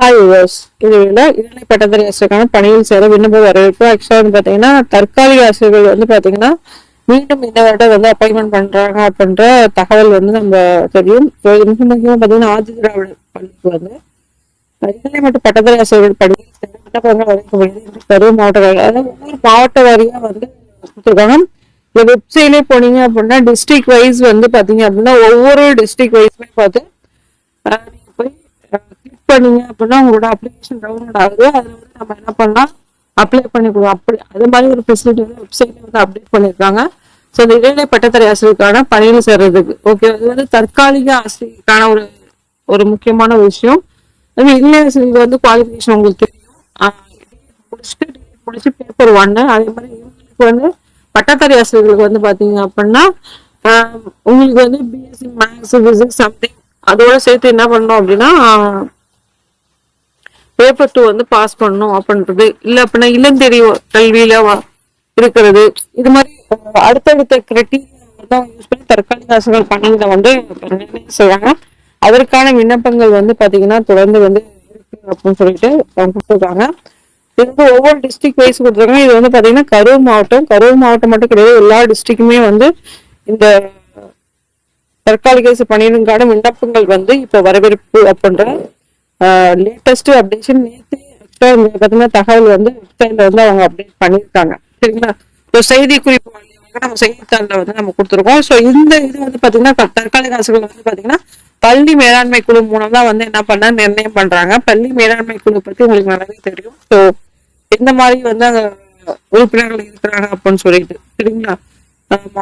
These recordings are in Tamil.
ஹாய் யூவர்ஸ், இதுல இடைநிலை பட்டதாரி ஆசிரியருக்கான பணியில் சேர விண்ணப்ப வரவேற்பு. ஆக்சுவலா வந்து பாத்தீங்கன்னா தற்காலிக ஆசிரியர்கள் வந்து பாத்தீங்கன்னா மீண்டும் இந்த வருடம் வந்து அப்பாயின்மெண்ட் பண்றாங்க அப்படின்ற தகவல் வந்து நம்ம தெரியும். மிக முக்கியமா பாத்தீங்கன்னா ஆதி திராவிட பள்ளிக்கு வந்து இடைநிலை மற்றும் பட்டதாரி ஆசிரியர்கள் பணியில் சேர விண்ணப்பங்கள் வரவேற்கப்படுகிறது. கரூர் மாவட்ட அதாவது ஒவ்வொரு மாவட்ட வாரியா வந்து கொடுத்துருக்காங்க. இந்த வெப்சைட்லயே போனீங்க அப்படின்னா டிஸ்ட்ரிக்ட் வைஸ் வந்து பாத்தீங்க அப்படின்னா ஒவ்வொரு டிஸ்ட்ரிக்ட் வைஸ்மே பார்த்து நீங்க போய் கிளிக் பண்ணீங்க அப்படின்னா உங்களோட அப்ளிகேஷன் டவுன்லோட் ஆகுது. அதுல வந்து நம்ம என்ன பண்ணலாம், அப்ளை பண்ணிக்கலாம். அப்படி அது மாதிரி ஒரு ஃபெசிலிட்டி வந்து வெப்சைட்ல வந்து அப்டேட் பண்ணியிருக்காங்க. ஸோ இந்த இடைநிலை பட்டதாரி ஆசிரியருக்கான பணியில் சேர்றதுக்கு ஓகே, அது வந்து தற்காலிக ஆசிரியருக்கான ஒரு ஒரு முக்கியமான விஷயம். அது இடைநிலை ஆசிரியர் வந்து குவாலிஃபிகேஷன் உங்களுக்கு தெரியும். முடிச்சு பேப்பர் 1. அதே மாதிரி இவங்களுக்கு வந்து பட்டதாரி ஆசிரியர்களுக்கு வந்து பாத்தீங்க அப்படின்னா உங்களுக்கு வந்து பிஎஸ்சி மேக்ஸ் பிசிக்ஸ் சம்திங் அதோட சேர்த்து என்ன பண்ணணும் அப்படின்னா பேப்பர் 2 வந்து பாஸ் பண்ணணும் அப்படின்றது இல்ல அப்படின்னா இளந்தெரி கல்வியில இருக்கிறது. இது மாதிரி அடுத்தடுத்த கிரைட்டீரியா யூஸ் பண்ணி தற்காலிக ஆசிரியர்கள் பணியில வந்து நிர்ணயம் செய்வாங்க. அதற்கான விண்ணப்பங்கள் வந்து பாத்தீங்கன்னா தொடர்ந்து வந்து இருக்கு அப்படின்னு சொல்லிட்டு அவங்க கொடுத்துருக்காங்க. இது வந்து ஒவ்வொரு டிஸ்ட்ரிக்ட் வைஸ் கொடுத்துருக்காங்க. இது வந்து பாத்தீங்கன்னா கரூர் மாவட்டம் மட்டும் கிடையாது, எல்லா டிஸ்ட்ரிக்ட்டுமே வந்து இந்த தற்காலிக பணியிடங்களுக்கான விண்ணப்பங்கள் வந்து இப்ப வரவேற்பு அப்படின்ற லேட்டஸ்ட் அப்டேஷன் நேற்று பாத்தீங்கன்னா தகவல் வந்து வெப்சைட்ல வந்து அவங்க அப்டேட் பண்ணியிருக்காங்க. சரிங்களா? இப்போ செய்தி குறிப்பு நம்ம செய்தித்தாளில் வந்து நம்ம கொடுத்துருக்கோம். ஸோ இந்த இது வந்து பாத்தீங்கன்னா தற்காலிக ஆசிரியர்கள் வந்து பாத்தீங்கன்னா பள்ளி மேலாண்மை குழு மூலம் தான் வந்து என்ன பண்ண நிர்ணயம் பண்றாங்க. பள்ளி மேலாண்மை குழு பத்தி உங்களுக்கு நல்லாவே தெரியும். ஸோ எந்த மாதிரி வந்து அங்க உறுப்பினர்கள் இருக்கிறாங்க அப்படின்னு சொல்லிட்டு சரிங்களா?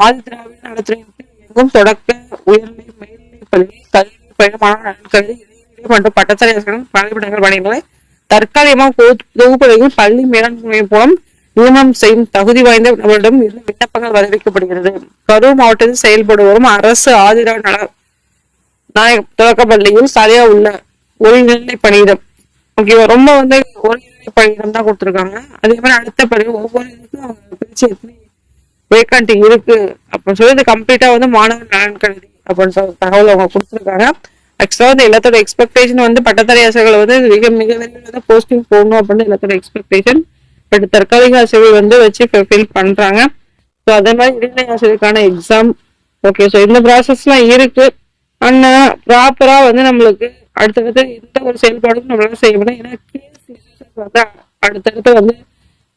ஆதி திராவிட நடத்துறை எங்கும் தொடக்க உயர்நிலை மேல்நிலை பள்ளி கல்வி பயணமான நலன்கல்வி மற்றும் பட்டதாரி ஆசிரியர்கள் பணியிடங்கள் பணிகளை தற்காலிகமாக தொகுப்பதையும் பள்ளி மேலாண்மை மூலம் நியமனம் செய்யும் தகுதி வாய்ந்த நபரிடம் இருந்து விண்ணப்பங்கள் வரவேற்கப்படுகிறது. கரூர் மாவட்டத்தில் செயல்படு வரும் அரசு ஆதிராவிட நாயகம் தொடக்க பள்ளியில் சரியா உள்ள ஒருங்கிணை பணியிடம் ஓகேவா, ரொம்ப வந்து ஒருங்கிணை பணியிடம் தான் கொடுத்துருக்காங்க. அதே மாதிரி அடுத்த பள்ளி ஒவ்வொரு இதுக்கும் அவங்க பிரிச்சு எத்தனை வேக்கண்ட் இருக்கு அப்படின்னு சொல்லி இது கம்ப்ளீட்டா வந்து மாணவர் நலன் கல்வி அப்படின்னு சொல்லி தகவல் அவங்க கொடுத்துருக்காங்க. ஆக்சுவலா வந்து எல்லாத்தோட எக்ஸ்பெக்டேஷன் வந்து பட்டதாரி ஆசிரியர்கள் வந்து மிக விரைவில் வந்து போஸ்டிங் போடணும் அப்படின்னு எல்லாத்தோட எக்ஸ்பெக்டேஷன். பட் தற்காலிக ஆசிரியர்கள் வந்து வச்சு ஃபில் பண்றாங்க. ஸோ அதே மாதிரி இடைநிலை ஆசிரியருக்கான எக்ஸாம் ஓகே. ஸோ இந்த ப்ராசஸ்லாம் இருக்கு. ஆனா ப்ராப்பரா வந்து நம்மளுக்கு அடுத்தடுத்து எந்த ஒரு செயல்பாடும் நம்மளால செய்ய முடியும். ஏன்னா கேஸ் வந்து அடுத்தடுத்து வந்து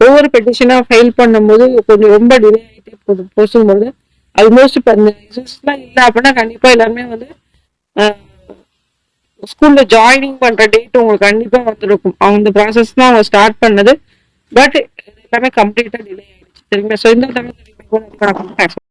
ஒவ்வொரு பெட்டிஷனா ஃபைல் பண்ணும்போது கொஞ்சம் ரொம்ப டிலே ஆகிட்டே போகும்போது ஆல்மோஸ்ட் இப்போ அந்த இஷ்யூஸ்லாம் இல்லை அப்படின்னா கண்டிப்பா எல்லாருமே வந்து ஸ்கூல்ல ஜாயினிங் பண்ற டேட் உங்களுக்கு கண்டிப்பா வந்துருக்கும். அவங்க ப்ராசஸ் தான் அவங்க ஸ்டார்ட் பண்ணது. பட் எல்லாமே கம்ப்ளீட்டா டிலே ஆயிடுச்சு. சரிங்களா? ஸோ இந்த